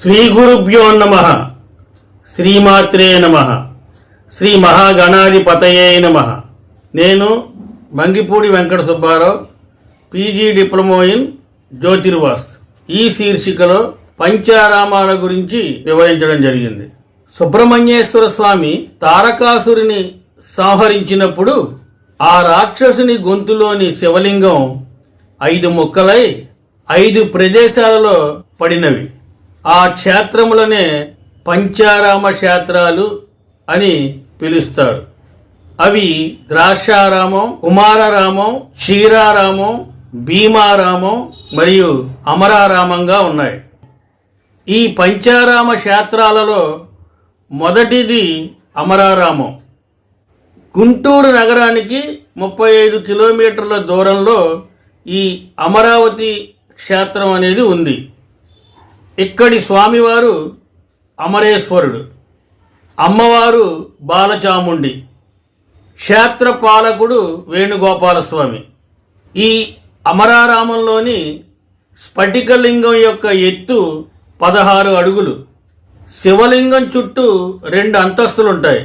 శ్రీ గురుభ్యో నమః. శ్రీమాత్రే నమః. శ్రీ మహాగణాధిపతయే నమః. నేను Mangipudi Venkata Subbarao, PG diploma in జ్యోతిర్వాస్తు. ఈ శీర్షికలో పంచారామాల గురించి వివరించడం జరిగింది. సుబ్రహ్మణ్యేశ్వర స్వామి తారకాసురుని సంహరించినప్పుడు ఆ రాక్షసుని గొంతులోని శివలింగం 5 ముక్కలై 5 ప్రదేశాలలో పడినవి. ఆ క్షేత్రములనే పంచారామ క్షేత్రాలు అని పిలుస్తారు. అవి ద్రాక్షారామం, కుమారరామం, క్షీరారామం, భీమారామం మరియు అమరారామంగా ఉన్నాయి. ఈ పంచారామ క్షేత్రాలలో మొదటిది అమరారామం. గుంటూరు నగరానికి 35 కిలోమీటర్ల దూరంలో ఈ అమరావతి క్షేత్రం అనేది ఉంది. ఇక్కడి స్వామివారు అమరేశ్వరుడు, అమ్మవారు బాలచాముండి, క్షేత్ర పాలకుడు వేణుగోపాలస్వామి. ఈ అమరారామంలోని స్ఫటికలింగం యొక్క ఎత్తు 16 అడుగులు. శివలింగం చుట్టూ 2 అంతస్తులుంటాయి.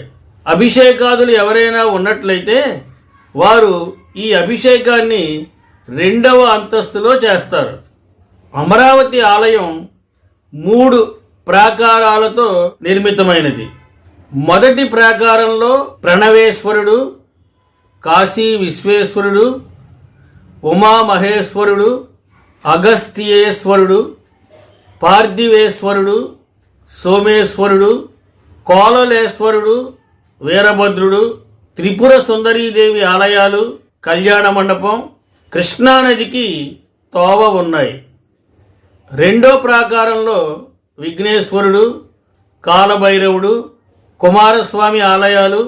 అభిషేకాదులు ఎవరైనా ఉన్నట్లయితే వారు ఈ అభిషేకాన్ని 2వ అంతస్తులో చేస్తారు. అమరావతి ఆలయం 3 ప్రాకారాలతో నిర్మితమైనది. మొదటి ప్రాకారంలో ప్రణవేశ్వరుడు, కాశీ విశ్వేశ్వరుడు, ఉమామహేశ్వరుడు, అగస్త్యేశ్వరుడు, పార్థివేశ్వరుడు, సోమేశ్వరుడు, కోలలేశ్వరుడు, వీరభద్రుడు, త్రిపుర సుందరీదేవి ఆలయాలు, కళ్యాణ మండపం, కృష్ణానదికి తోవ ఉన్నాయి. 2వ ప్రాకారంలో విఘ్నేశ్వరుడు, కాలభైరవుడు, కుమారస్వామి ఆలయాలు,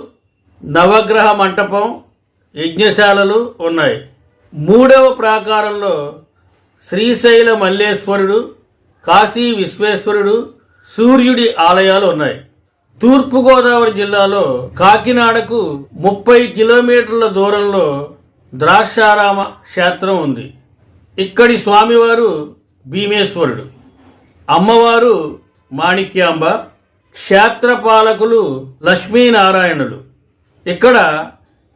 నవగ్రహ మంటపం, యజ్ఞశాలలు ఉన్నాయి. 3వ ప్రాకారంలో శ్రీశైల మల్లేశ్వరుడు, కాశీ విశ్వేశ్వరుడు, సూర్యుడి ఆలయాలు ఉన్నాయి. తూర్పుగోదావరి జిల్లాలో కాకినాడకు 30 కిలోమీటర్ల దూరంలో ద్రాక్షారామ క్షేత్రం ఉంది. ఇక్కడి స్వామివారు భీమేశ్వరుడు, అమ్మవారు మాణిక్యాంబ, క్షేత్రపాలకులు లక్ష్మీనారాయణులు. ఇక్కడ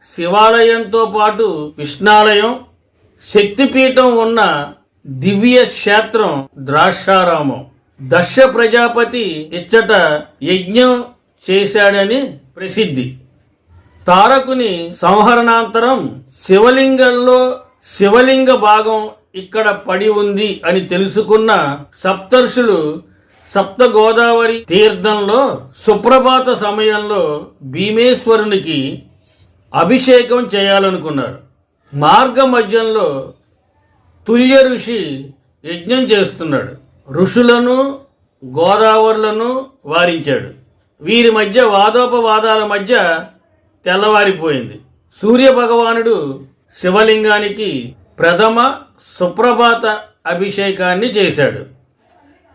శివాలయంతో పాటు విష్ణాలయం, శక్తిపీఠం ఉన్న దివ్య క్షేత్రం ద్రాక్షారామం. దక్ష ప్రజాపతి ఇచ్చట యజ్ఞం చేశాడని ప్రసిద్ధి. తారకుని సంహరణాంతరం శివలింగంలో శివలింగ భాగం ఇక్కడ పడి ఉంది అని తెలుసుకున్న సప్తర్షులు సప్త గోదావరి తీర్థంలో సుప్రభాత సమయంలో భీమేశ్వరునికి అభిషేకం చేయాలనుకున్నారు. మార్గ మధ్యంలో తుల్య ఋషి యజ్ఞం చేస్తున్నాడు. ఋషులను గోదావరులను వారించాడు. వీరి మధ్య వాదోపవాదాల మధ్య తెల్లవారిపోయింది. సూర్య భగవానుడు శివలింగానికి ప్రథమ సుప్రభాత అభిషేకాన్ని చేశాడు.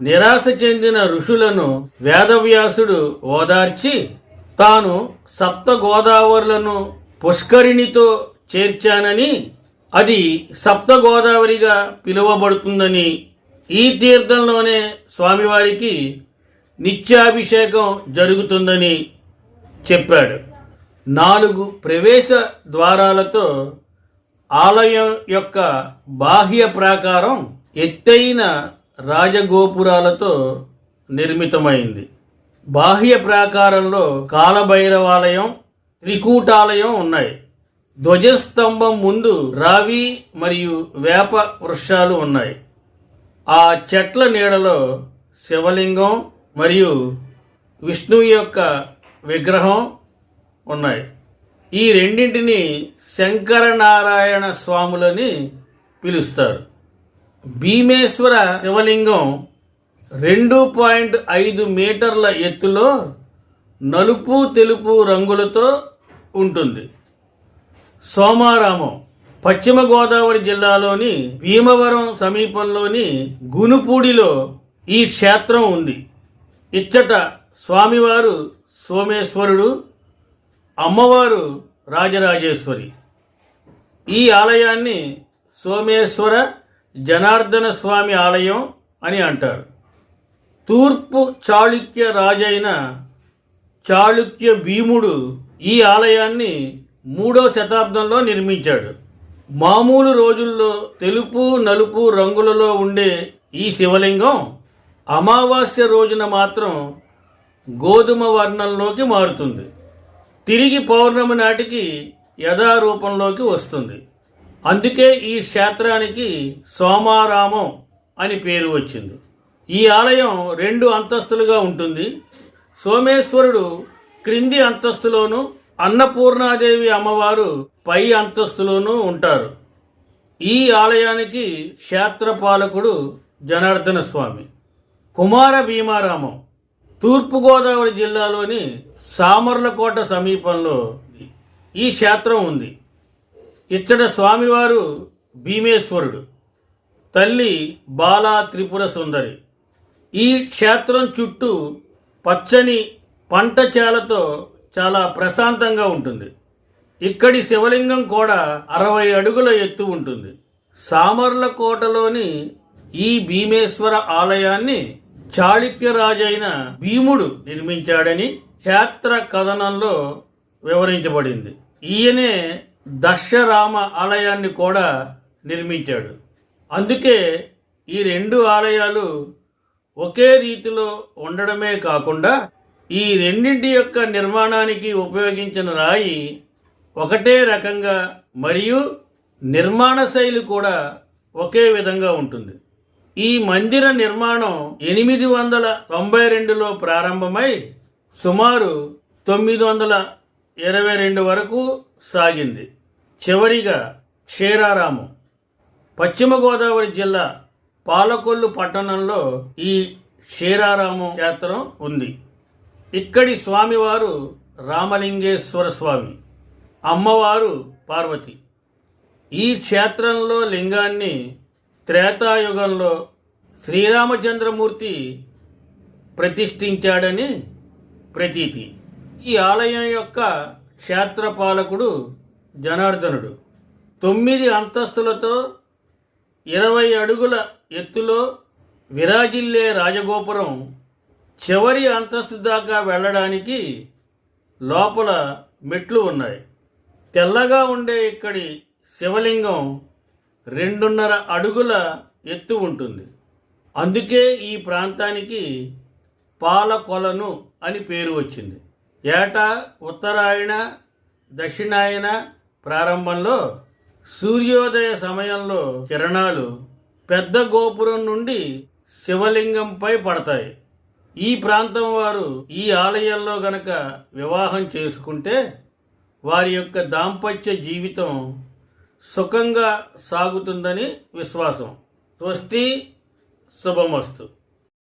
నిరాశ చెందిన ఋషులను వేదవ్యాసుడు ఓదార్చి తాను సప్త గోదావరులను పుష్కరిణితో చేర్చానని, అది సప్త గోదావరిగా పిలువబడుతుందని, ఈ తీర్థంలోనే స్వామివారికి నిత్యాభిషేకం జరుగుతుందని చెప్పాడు. 4 ప్రవేశ ద్వారాలతో ఆలయం యొక్క బాహ్య ప్రాకారం ఎత్తైన రాజగోపురాలతో నిర్మితమైంది. బాహ్య ప్రాకారంలో కాలభైరవాలయం, త్రికూటాలయం ఉన్నాయి. ధ్వజస్తంభం ముందు రావి మరియు వేప వృక్షాలు ఉన్నాయి. ఆ చెట్ల నీడలో శివలింగం మరియు విష్ణువు యొక్క విగ్రహం ఉన్నాయి. ఈ రెండింటిని శంకరనారాయణ స్వాములని పిలుస్తారు. భీమేశ్వర శివలింగం 2.5 మీటర్ల ఎత్తులో నలుపు తెలుపు రంగులతో ఉంటుంది. సోమారామం పశ్చిమ గోదావరి జిల్లాలోని భీమవరం సమీపంలోని గునుపూడిలో ఈ క్షేత్రం ఉంది. ఇచ్చట స్వామివారు సోమేశ్వరుడు, అమ్మవారు రాజరాజేశ్వరి. ఈ ఆలయాన్ని సోమేశ్వర జనార్దన స్వామి ఆలయం అని అంటారు. తూర్పు చాళుక్య రాజైన చాళుక్య భీముడు ఈ ఆలయాన్ని 3వ శతాబ్దంలో నిర్మించాడు. మామూలు రోజుల్లో తెలుపు నలుపు రంగులలో ఉండే ఈ శివలింగం అమావాస్య రోజున మాత్రం గోధుమ వర్ణంలోకి మారుతుంది. తిరిగి పౌర్ణమి నాటికి యథారూపంలోకి వస్తుంది. అందుకే ఈ క్షేత్రానికి సోమారామం అని పేరు వచ్చింది. ఈ ఆలయం 2 అంతస్తులుగా ఉంటుంది. సోమేశ్వరుడు క్రింది అంతస్తులోను, అన్నపూర్ణాదేవి అమ్మవారు పై అంతస్తులోనూ ఉంటారు. ఈ ఆలయానికి క్షేత్రపాలకుడు జనార్దన స్వామి. కుమార భీమారామం తూర్పుగోదావరి జిల్లాలోని సామర్లకోట సమీపంలో ఈ క్షేత్రం ఉంది. ఇచ్చట స్వామివారు భీమేశ్వరుడు, తల్లి బాలా త్రిపుర సుందరి. ఈ క్షేత్రం చుట్టూ పచ్చని పంట చేలతో చాలా ప్రశాంతంగా ఉంటుంది. ఇక్కడి శివలింగం కూడా 60 అడుగుల ఎత్తు ఉంటుంది. సామర్లకోటలోని ఈ భీమేశ్వర ఆలయాన్ని చాళుక్యరాజైన భీముడు నిర్మించాడని క్షేత్ర కథనంలో వివరించబడింది. ఈయనే దశరామ ఆలయాన్ని కూడా నిర్మించాడు. అందుకే ఈ 2 ఆలయాలు ఒకే రీతిలో ఉండడమే కాకుండా ఈ రెండింటి యొక్క నిర్మాణానికి ఉపయోగించిన రాయి ఒకటే రకంగా మరియు నిర్మాణ శైలి కూడా ఒకే విధంగా ఉంటుంది. ఈ మందిర నిర్మాణం 892లో ప్రారంభమై సుమారు 922 వరకు సాగింది. చివరిగా క్షీరారామం పశ్చిమ గోదావరి జిల్లా పాలకొల్లు పట్టణంలో ఈ క్షీరారామం క్షేత్రం ఉంది. ఇక్కడి స్వామివారు రామలింగేశ్వర స్వామి, అమ్మవారు పార్వతి. ఈ క్షేత్రంలో లింగాన్ని త్రేతాయుగంలో శ్రీరామచంద్రమూర్తి ప్రతిష్ఠించాడని ప్రతీతి. ఈ ఆలయం యొక్క క్షేత్రపాలకుడు జనార్దనుడు. 9 అంతస్తులతో 20 అడుగుల ఎత్తులో విరాజిల్లే రాజగోపురం చివరి అంతస్తు దాకా వెళ్ళడానికి లోపల మెట్లు ఉన్నాయి. తెల్లగా ఉండే ఇక్కడి శివలింగం 2.5 అడుగుల ఎత్తు ఉంటుంది. అందుకే ఈ ప్రాంతానికి పాలకొలను అని పేరు వచ్చింది. ఏటా ఉత్తరాయణ దక్షిణాయన ప్రారంభంలో సూర్యోదయ సమయంలో కిరణాలు పెద్ద గోపురం నుండి శివలింగంపై పడతాయి. ఈ ప్రాంతం వారు ఈ ఆలయంలో గనక వివాహం చేసుకుంటే వారి యొక్క దాంపత్య జీవితం సుఖంగా సాగుతుందని విశ్వాసం. స్వస్తి, శుభమస్తు.